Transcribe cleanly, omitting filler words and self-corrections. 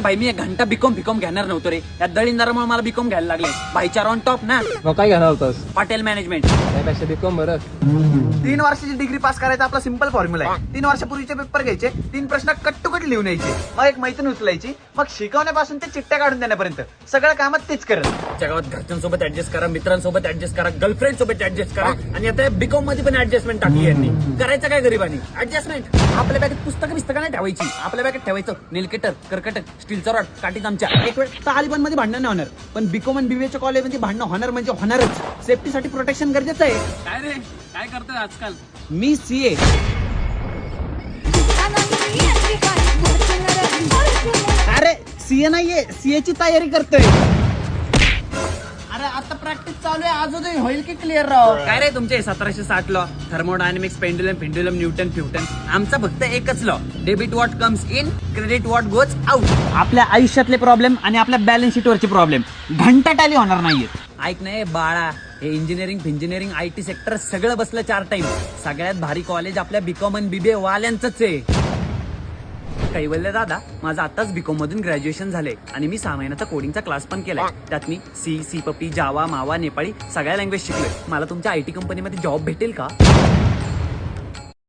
भाई मी एक घंटा बीकॉम घेणार नव्हतो रे, या दळींदारामुळे मला बीकॉम घ्यायला लागले. भाईचार ऑन टॉप ना. मग काय घेणार होतास? Hotel management. त्यापेक्षा बीकॉम बरं. 3 वर्षाची डिग्री पास करायचा आपला सिंपल फॉर्म्युला आहे. 3 वर्षापूर्वीचे पेपर घ्यायचे, 3 प्रश्न कट्टुकट लिहून यायचे, मग एक मैत्रीण उचलायची, मग शिकवण्यापासून ते चिठ्ठ्या काढून देण्यापर्यंत सगळ्या कामात तेच करत. जगात घरच्यांसोबत ऍडजस्ट करा, मित्रांसोबत ऍडजस्ट करा, गर्लफ्रेंड सोबत ऍडजस्ट करा, आणि आता बीकॉम मध्ये पण ऍडजस्टमेंट टाकली यांनी. करायचं काय गरीबांनी? ऍडजस्टमेंट. आपल्या बॅगेत पुस्तकं नाही ठेवायची, आपल्या बॅगेत ठेवायचं निलकेटर, कर्कट, स्टीलचा रॉड, काठी चमचा. एक वेळ तालिबान मध्ये भांडण नाही होणार, पण बीकॉम आणि बीबीएच्या कॉलेजमध्ये भांडणं होणार म्हणजे होणारच. सेफ्टीसाठी प्रोटेक्शन गरजेचं आहे. काय रे, काय करतोय आजकाल? मी सीए. अरे सीए नाहीये, सीए ची तयारी करतोय. अरे आता प्रॅक्टिस चालू आहे, आज होईल की क्लिअर राव. काय रे तुमचे 1760 लॉ, थर्मोडायनेमिक्स, पेंड्युलम, न्यूटन, फ्युटन. आमचा फक्त एकच law, debit what comes in, credit what goes out. आपल्या आयुष्यातले प्रॉब्लेम आणि आपल्या बॅलन्स शीटवरचे प्रॉब्लेम घंटा टाली होणार नाहीये. ऐक नाही बाळा, हे इंजिनिअरिंग IT सेक्टर सगळं बसलं 4 टाइम. सगळ्यात भारी कॉलेज आपल्या बीकॉम आणि बीबीए वाल्यांचंच आहे. कैवल्य दादा, माझं आताच बीकॉम मधून ग्रॅज्युएशन झालंय आणि मी 6 महिन्याचा कोडिंगचा क्लास पण केलाय. त्यात मी सी पप्पी, जावा, मावा, नेपाळी सगळ्या लँग्वेज शिकलोय. मला तुमच्या IT कंपनीमध्ये जॉब भेटेल का?